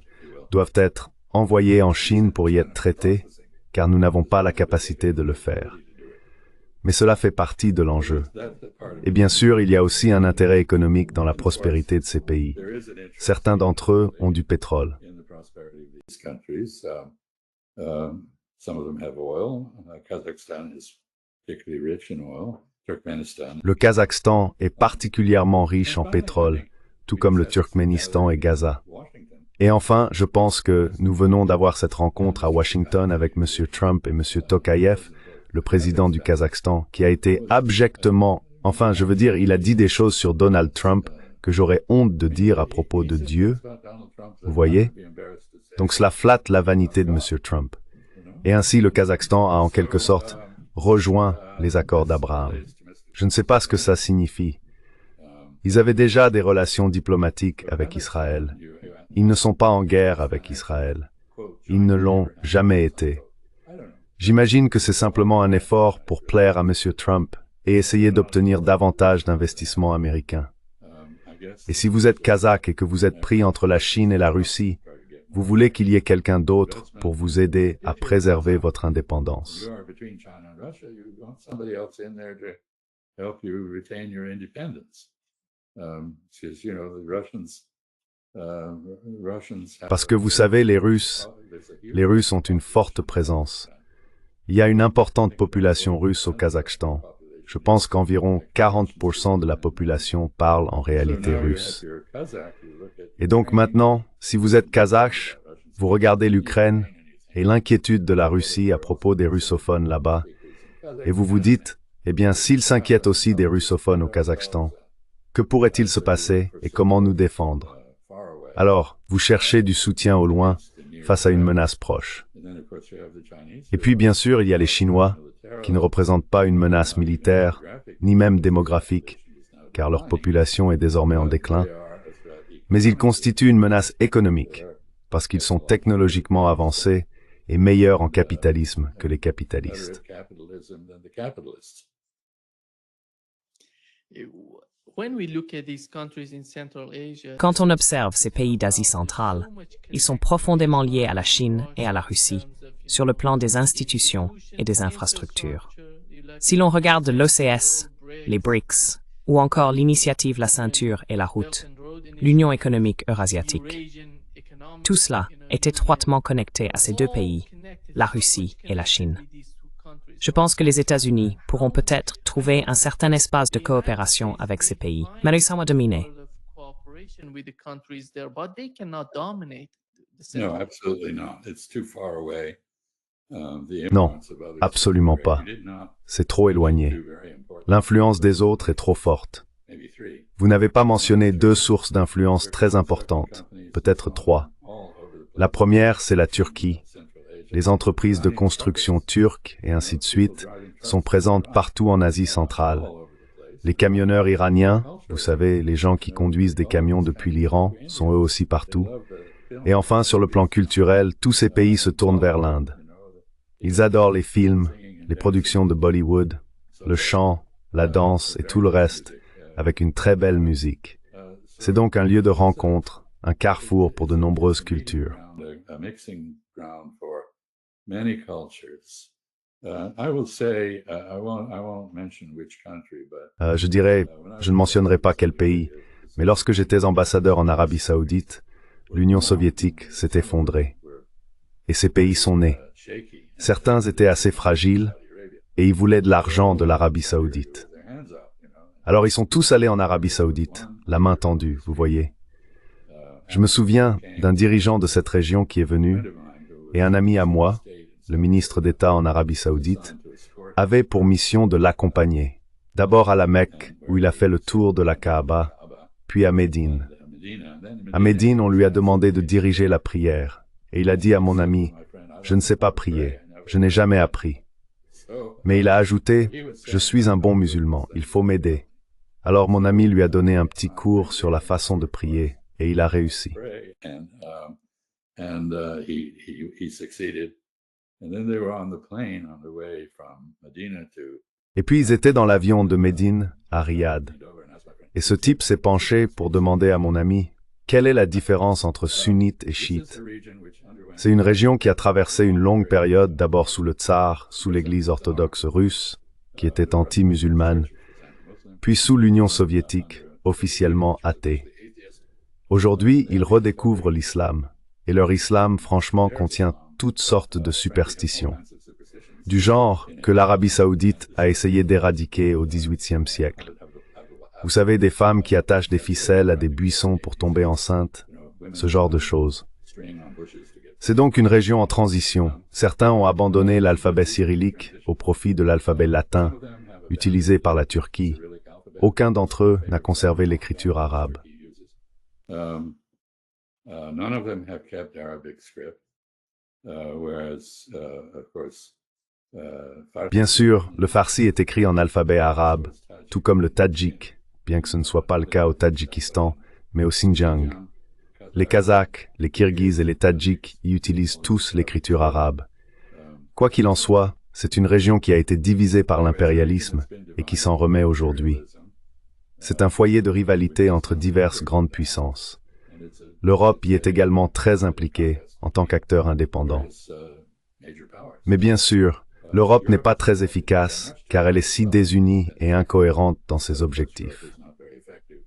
doivent être envoyées en Chine pour y être traitées, car nous n'avons pas la capacité de le faire. Mais cela fait partie de l'enjeu. Et bien sûr, il y a aussi un intérêt économique dans la prospérité de ces pays. Certains d'entre eux ont du pétrole. Le Kazakhstan est particulièrement riche en pétrole, tout comme le Turkménistan et Gaza. Et enfin, je pense que nous venons d'avoir cette rencontre à Washington avec M. Trump et M. Tokayev, le président du Kazakhstan, qui a été abjectement, il a dit des choses sur Donald Trump que j'aurais honte de dire à propos de Dieu. Vous voyez? Donc cela flatte la vanité de M. Trump. Et ainsi, le Kazakhstan a en quelque sorte rejoint les accords d'Abraham. Je ne sais pas ce que ça signifie. Ils avaient déjà des relations diplomatiques avec Israël. Ils ne sont pas en guerre avec Israël. Ils ne l'ont jamais été. J'imagine que c'est simplement un effort pour plaire à M. Trump et essayer d'obtenir davantage d'investissements américains. Et si vous êtes kazakh et que vous êtes pris entre la Chine et la Russie, vous voulez qu'il y ait quelqu'un d'autre pour vous aider à préserver votre indépendance. Parce que vous savez, les Russes ont une forte présence. Il y a une importante population russe au Kazakhstan. Je pense qu'environ 40% de la population parle en réalité russe. Et donc maintenant, si vous êtes kazakh, vous regardez l'Ukraine et l'inquiétude de la Russie à propos des russophones là-bas, et vous vous dites, eh bien, s'ils s'inquiètent aussi des russophones au Kazakhstan, que pourrait-il se passer et comment nous défendre? Alors, vous cherchez du soutien au loin face à une menace proche. Et puis, bien sûr, il y a les Chinois, qui ne représentent pas une menace militaire, ni même démographique, car leur population est désormais en déclin, mais ils constituent une menace économique, parce qu'ils sont technologiquement avancés et meilleurs en capitalisme que les capitalistes. Quand on observe ces pays d'Asie centrale, ils sont profondément liés à la Chine et à la Russie, sur le plan des institutions et des infrastructures. Si l'on regarde l'OCS, les BRICS, ou encore l'initiative La Ceinture et la Route, l'Union économique eurasiatique, tout cela est étroitement connecté à ces deux pays, la Russie et la Chine. Je pense que les États-Unis pourront peut-être trouver un certain espace de coopération avec ces pays, mais ils sont dominés. Non, absolument pas. C'est trop éloigné. L'influence des autres est trop forte. Vous n'avez pas mentionné deux sources d'influence très importantes, peut-être trois. La première, c'est la Turquie. Les entreprises de construction turques, et ainsi de suite, sont présentes partout en Asie centrale. Les camionneurs iraniens, vous savez, les gens qui conduisent des camions depuis l'Iran, sont eux aussi partout. Et enfin, sur le plan culturel, tous ces pays se tournent vers l'Inde. Ils adorent les films, les productions de Bollywood, le chant, la danse et tout le reste, avec une très belle musique. C'est donc un lieu de rencontre, un carrefour pour de nombreuses cultures. Je dirais, je ne mentionnerai pas quel pays, mais lorsque j'étais ambassadeur en Arabie Saoudite, l'Union soviétique s'est effondrée. Et ces pays sont nés. Certains étaient assez fragiles et ils voulaient de l'argent de l'Arabie Saoudite. Alors ils sont tous allés en Arabie Saoudite, la main tendue, vous voyez. Je me souviens d'un dirigeant de cette région qui est venu, et un ami à moi, le ministre d'État en Arabie Saoudite, avait pour mission de l'accompagner. D'abord à la Mecque, où il a fait le tour de la Kaaba, puis à Médine. À Médine, on lui a demandé de diriger la prière, et il a dit à mon ami, « Je ne sais pas prier, je n'ai jamais appris. » Mais il a ajouté, « Je suis un bon musulman, il faut m'aider. » Alors mon ami lui a donné un petit cours sur la façon de prier, et il a réussi. Et puis ils étaient dans l'avion de Médine à Riyad. Et ce type s'est penché pour demander à mon ami, quelle est la différence entre sunnite et chiite? C'est une région qui a traversé une longue période, d'abord sous le tsar, sous l'Église orthodoxe russe, qui était anti-musulmane, puis sous l'Union soviétique, officiellement athée. Aujourd'hui, ils redécouvrent l'islam, et leur islam, franchement, contient toutes sortes de superstitions. Du genre que l'Arabie Saoudite a essayé d'éradiquer au XVIIIe siècle. Vous savez, des femmes qui attachent des ficelles à des buissons pour tomber enceintes, ce genre de choses. C'est donc une région en transition. Certains ont abandonné l'alphabet cyrillique au profit de l'alphabet latin, utilisé par la Turquie. Aucun d'entre eux n'a conservé l'écriture arabe. Bien sûr, le farsi est écrit en alphabet arabe, tout comme le tadjik, bien que ce ne soit pas le cas au Tadjikistan, mais au Xinjiang. Les Kazakhs, les Kirghizes et les Tadjiks y utilisent tous l'écriture arabe. Quoi qu'il en soit, c'est une région qui a été divisée par l'impérialisme et qui s'en remet aujourd'hui. C'est un foyer de rivalité entre diverses grandes puissances. L'Europe y est également très impliquée en tant qu'acteur indépendant. Mais bien sûr, l'Europe n'est pas très efficace car elle est si désunie et incohérente dans ses objectifs.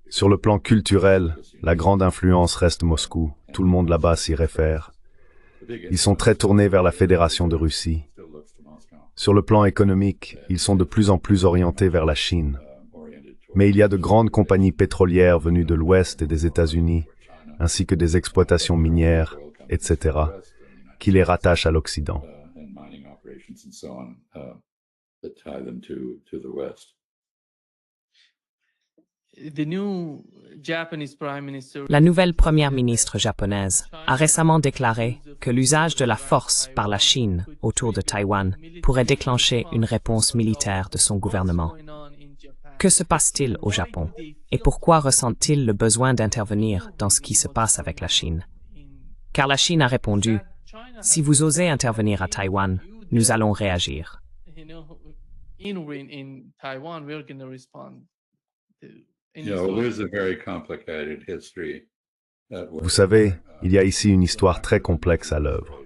Sur le plan culturel, la grande influence reste Moscou, tout le monde là-bas s'y réfère. Ils sont très tournés vers la Fédération de Russie. Sur le plan économique, ils sont de plus en plus orientés vers la Chine. Mais il y a de grandes compagnies pétrolières venues de l'Ouest et des États-Unis, ainsi que des exploitations minières, etc., qui les rattachent à l'Occident. La nouvelle première ministre japonaise a récemment déclaré que l'usage de la force par la Chine autour de Taïwan pourrait déclencher une réponse militaire de son gouvernement. Que se passe-t-il au Japon et pourquoi ressent-il le besoin d'intervenir dans ce qui se passe avec la Chine? Car la Chine a répondu, « Si vous osez intervenir à Taïwan, nous allons réagir. » Vous savez, il y a ici une histoire très complexe à l'œuvre.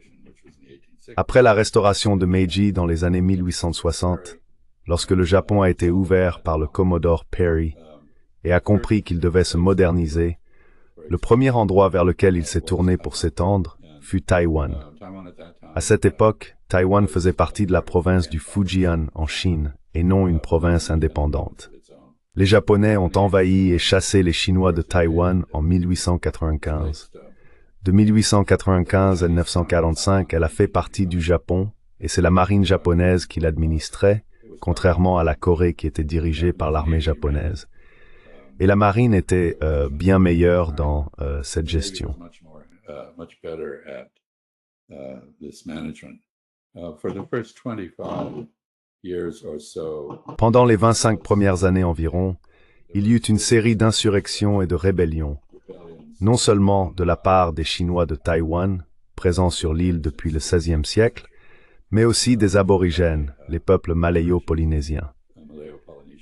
Après la restauration de Meiji dans les années 1860, lorsque le Japon a été ouvert par le Commodore Perry et a compris qu'il devait se moderniser, le premier endroit vers lequel il s'est tourné pour s'étendre fut Taïwan. À cette époque, Taïwan faisait partie de la province du Fujian en Chine et non une province indépendante. Les Japonais ont envahi et chassé les Chinois de Taïwan en 1895. De 1895 à 1945, elle a fait partie du Japon et c'est la marine japonaise qui l'administrait, contrairement à la Corée qui était dirigée par l'armée japonaise. Et la marine était bien meilleure dans cette gestion. Pendant les 25 premières années environ, il y eut une série d'insurrections et de rébellions, non seulement de la part des Chinois de Taïwan, présents sur l'île depuis le XVIe siècle, mais aussi des aborigènes, les peuples malayo-polynésiens.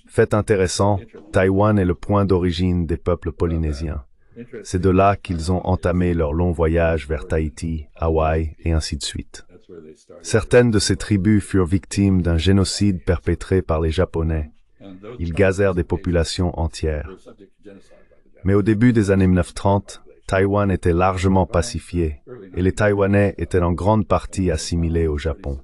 Fait intéressant, Taïwan est le point d'origine des peuples polynésiens. C'est de là qu'ils ont entamé leur long voyage vers Tahiti, Hawaï et ainsi de suite. Certaines de ces tribus furent victimes d'un génocide perpétré par les Japonais. Ils gazèrent des populations entières. Mais au début des années 1930, Taïwan était largement pacifié et les Taïwanais étaient en grande partie assimilés au Japon.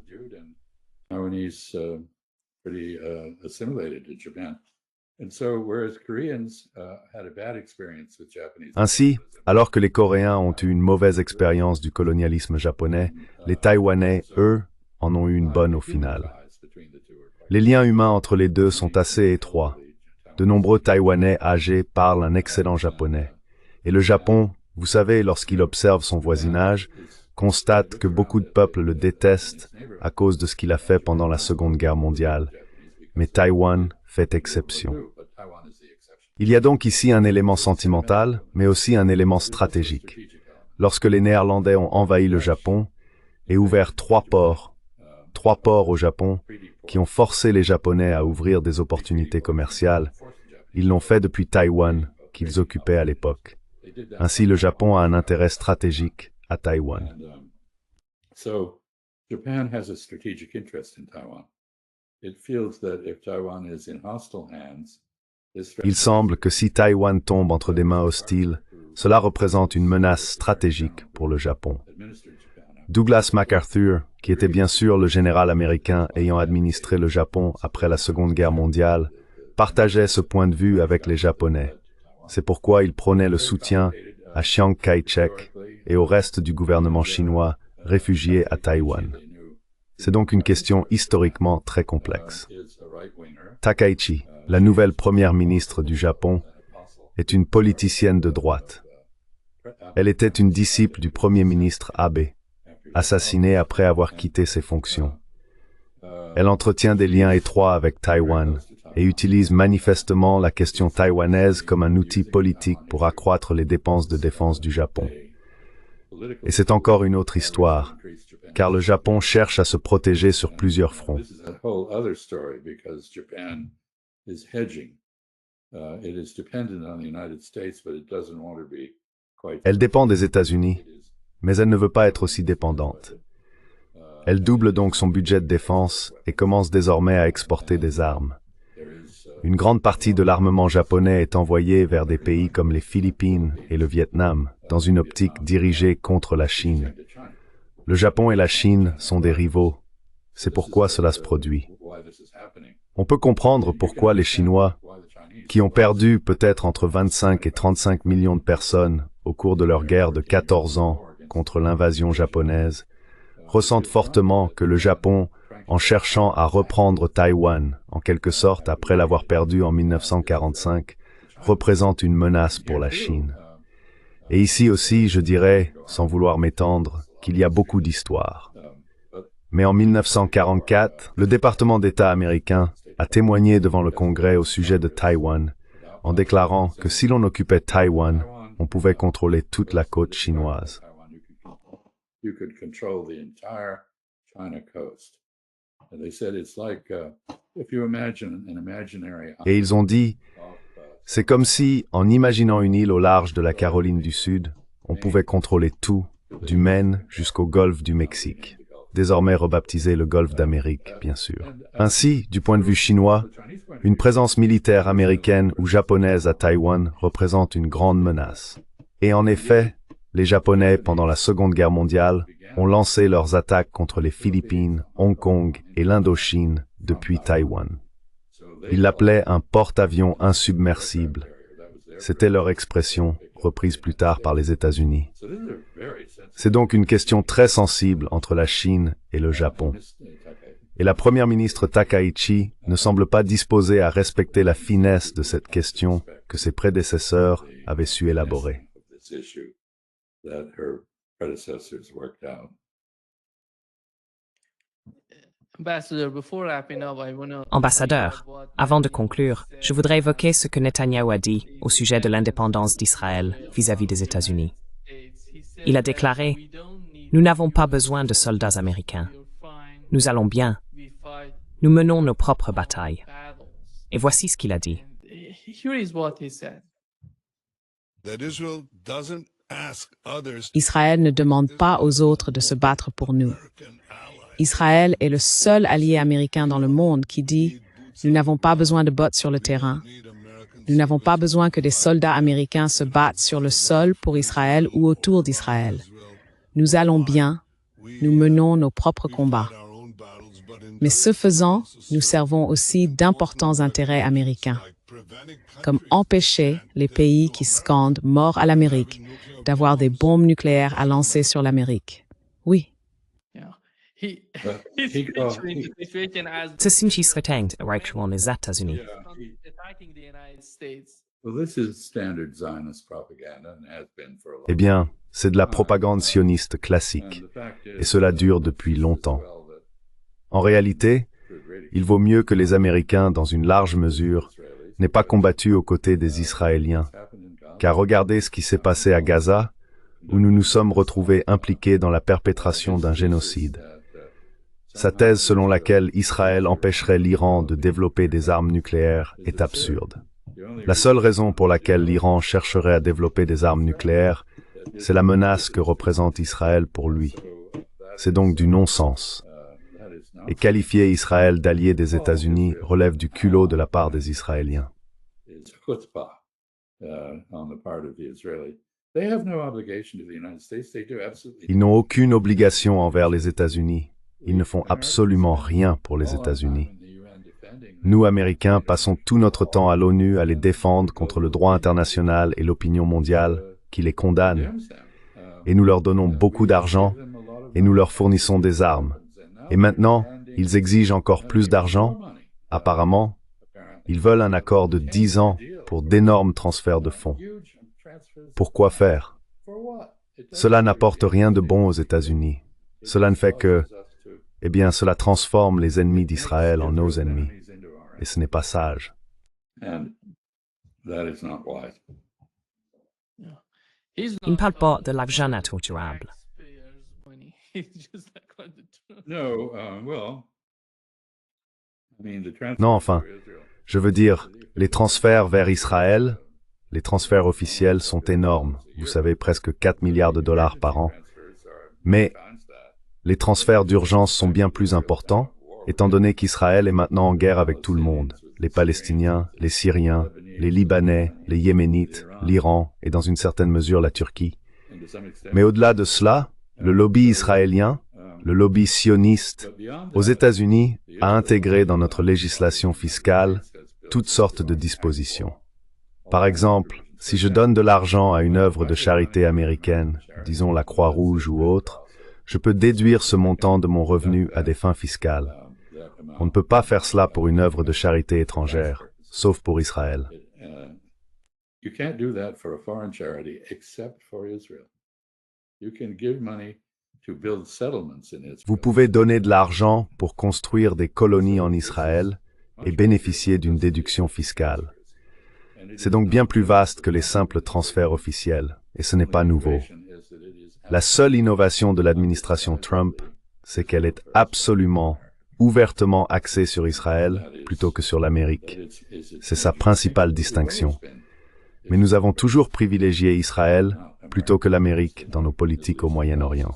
Ainsi, alors que les Coréens ont eu une mauvaise expérience du colonialisme japonais, les Taïwanais, eux, en ont eu une bonne au final. Les liens humains entre les deux sont assez étroits. De nombreux Taïwanais âgés parlent un excellent japonais. Et le Japon, vous savez, lorsqu'il observe son voisinage, constate que beaucoup de peuples le détestent à cause de ce qu'il a fait pendant la Seconde Guerre mondiale. Mais Taïwan fait exception. Il y a donc ici un élément sentimental, mais aussi un élément stratégique. Lorsque les Néerlandais ont envahi le Japon et ouvert trois ports au Japon, qui ont forcé les Japonais à ouvrir des opportunités commerciales, ils l'ont fait depuis Taïwan, qu'ils occupaient à l'époque. Ainsi, le Japon a un intérêt stratégique à Taïwan. Il semble que si Taïwan tombe entre des mains hostiles, cela représente une menace stratégique pour le Japon. Douglas MacArthur, qui était bien sûr le général américain ayant administré le Japon après la Seconde Guerre mondiale, partageait ce point de vue avec les Japonais. C'est pourquoi il prônait le soutien à Chiang Kai-shek et au reste du gouvernement chinois réfugié à Taïwan. C'est donc une question historiquement très complexe. Takaichi, la nouvelle première ministre du Japon, est une politicienne de droite. Elle était une disciple du premier ministre Abe, assassiné après avoir quitté ses fonctions. Elle entretient des liens étroits avec Taïwan et utilise manifestement la question taïwanaise comme un outil politique pour accroître les dépenses de défense du Japon. Et c'est encore une autre histoire, car le Japon cherche à se protéger sur plusieurs fronts. Elle dépend des États-Unis, mais elle ne veut pas être aussi dépendante. Elle double donc son budget de défense et commence désormais à exporter des armes. Une grande partie de l'armement japonais est envoyée vers des pays comme les Philippines et le Vietnam, dans une optique dirigée contre la Chine. Le Japon et la Chine sont des rivaux. C'est pourquoi cela se produit. On peut comprendre pourquoi les Chinois, qui ont perdu peut-être entre 25 et 35 millions de personnes au cours de leur guerre de 14 ans contre l'invasion japonaise, ressentent fortement que le Japon, en cherchant à reprendre Taïwan, en quelque sorte après l'avoir perdu en 1945, représente une menace pour la Chine. Et ici aussi, je dirais, sans vouloir m'étendre, qu'il y a beaucoup d'histoires. Mais en 1944, le département d'État américain a témoigné devant le Congrès au sujet de Taïwan, en déclarant que si l'on occupait Taïwan, on pouvait contrôler toute la côte chinoise. Et ils ont dit, c'est comme si, en imaginant une île au large de la Caroline du Sud, on pouvait contrôler tout, du Maine jusqu'au golfe du Mexique, désormais rebaptisé le golfe d'Amérique, bien sûr. Ainsi, du point de vue chinois, une présence militaire américaine ou japonaise à Taïwan représente une grande menace. Et en effet, les Japonais, pendant la Seconde Guerre mondiale, ont lancé leurs attaques contre les Philippines, Hong Kong et l'Indochine depuis Taïwan. Ils l'appelaient un porte-avions insubmersible. C'était leur expression, reprise plus tard par les États-Unis. C'est donc une question très sensible entre la Chine et le Japon. Et la première ministre Takaichi ne semble pas disposée à respecter la finesse de cette question que ses prédécesseurs avaient su élaborer. Ambassadeur, avant de conclure, je voudrais évoquer ce que Netanyahou a dit au sujet de l'indépendance d'Israël vis-à-vis des États-Unis. Il a déclaré « Nous n'avons pas besoin de soldats américains. Nous allons bien. Nous menons nos propres batailles. » Et voici ce qu'il a dit. Israël ne demande pas aux autres de se battre pour nous. Israël est le seul allié américain dans le monde qui dit « Nous n'avons pas besoin de bots sur le terrain. Nous n'avons pas besoin que des soldats américains se battent sur le sol pour Israël ou autour d'Israël. Nous allons bien. Nous menons nos propres combats. » Mais ce faisant, nous servons aussi d'importants intérêts américains, comme empêcher les pays qui scandent mort à l'Amérique d'avoir des bombes nucléaires à lancer sur l'Amérique. Oui. Ceci serait directement les États-Unis. Eh bien, c'est de la propagande sioniste classique, et cela dure depuis longtemps. En réalité, il vaut mieux que les Américains, dans une large mesure, n'aient pas combattu aux côtés des Israéliens, car regardez ce qui s'est passé à Gaza, où nous nous sommes retrouvés impliqués dans la perpétration d'un génocide. Sa thèse selon laquelle Israël empêcherait l'Iran de développer des armes nucléaires est absurde. La seule raison pour laquelle l'Iran chercherait à développer des armes nucléaires, c'est la menace que représente Israël pour lui. C'est donc du non-sens. Et qualifier Israël d'allié des États-Unis relève du culot de la part des Israéliens. Ils n'ont aucune obligation envers les États-Unis. Ils ne font absolument rien pour les États-Unis. Nous, Américains, passons tout notre temps à l'ONU à les défendre contre le droit international et l'opinion mondiale qui les condamne. Et nous leur donnons beaucoup d'argent et nous leur fournissons des armes. Et maintenant, ils exigent encore plus d'argent. Apparemment, ils veulent un accord de 10 ans pour d'énormes transferts de fonds. Pourquoi faire? Cela n'apporte rien de bon aux États-Unis. Cela ne fait que, eh bien, cela transforme les ennemis d'Israël en nos ennemis. Et ce n'est pas sage. Il ne parle pas de l'argent naturable. Non, enfin, je veux dire, les transferts vers Israël, les transferts officiels sont énormes. Vous savez, presque 4 milliards de dollars par an. Mais les transferts d'urgence sont bien plus importants, étant donné qu'Israël est maintenant en guerre avec tout le monde. Les Palestiniens, les Syriens, les Libanais, les Yéménites, l'Iran et dans une certaine mesure la Turquie. Mais au-delà de cela, le lobby israélien, le lobby sioniste, aux États-Unis, a intégré dans notre législation fiscale toutes sortes de dispositions. Par exemple, si je donne de l'argent à une œuvre de charité américaine, disons la Croix-Rouge ou autre, je peux déduire ce montant de mon revenu à des fins fiscales. On ne peut pas faire cela pour une œuvre de charité étrangère, sauf pour Israël. Vous pouvez donner de l'argent pour construire des colonies en Israël et bénéficier d'une déduction fiscale. C'est donc bien plus vaste que les simples transferts officiels, et ce n'est pas nouveau. La seule innovation de l'administration Trump, c'est qu'elle est absolument, ouvertement axée sur Israël plutôt que sur l'Amérique. C'est sa principale distinction. Mais nous avons toujours privilégié Israël plutôt que l'Amérique dans nos politiques au Moyen-Orient.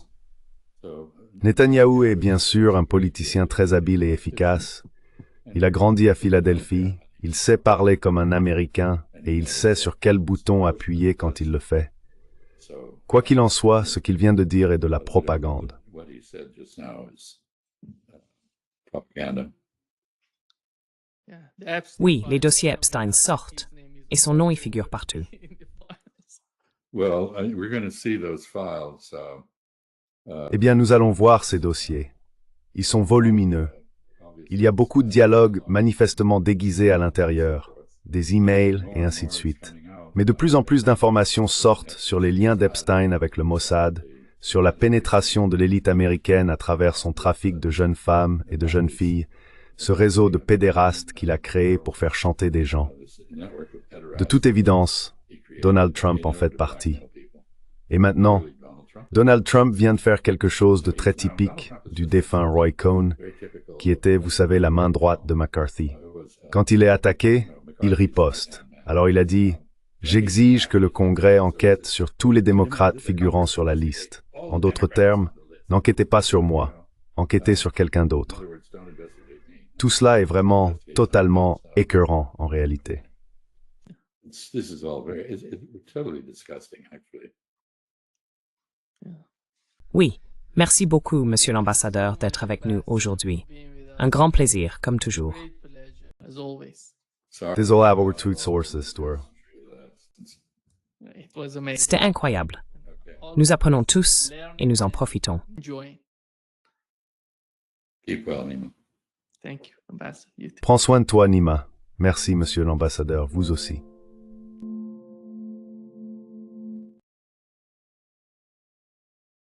Netanyahou est bien sûr un politicien très habile et efficace. Il a grandi à Philadelphie, il sait parler comme un Américain et il sait sur quel bouton appuyer quand il le fait. Quoi qu'il en soit, ce qu'il vient de dire est de la propagande. Oui, les dossiers Epstein sortent, et son nom y figure partout. Eh bien, nous allons voir ces dossiers. Ils sont volumineux. Il y a beaucoup de dialogues manifestement déguisés à l'intérieur, des emails et ainsi de suite. Mais de plus en plus d'informations sortent sur les liens d'Epstein avec le Mossad, sur la pénétration de l'élite américaine à travers son trafic de jeunes femmes et de jeunes filles, ce réseau de pédérastes qu'il a créé pour faire chanter des gens. De toute évidence, Donald Trump en fait partie. Et maintenant, Donald Trump vient de faire quelque chose de très typique du défunt Roy Cohn, qui était, vous savez, la main droite de McCarthy. Quand il est attaqué, il riposte. Alors il a dit « J'exige que le Congrès enquête sur tous les démocrates figurant sur la liste. En d'autres termes, n'enquêtez pas sur moi, enquêtez sur quelqu'un d'autre. » Tout cela est vraiment totalement écœurant en réalité. Oui, merci beaucoup, Monsieur l'ambassadeur, d'être avec nous aujourd'hui. Un grand plaisir, comme toujours. As always. Désolé avoir tout sources, toi. It was amazing. C'était incroyable. Nous apprenons tous et nous en profitons. Enjoy. Keep well, Nima. Thank you, Ambassador. You too. Prends soin de toi, Nima. Merci, monsieur l'ambassadeur, vous aussi.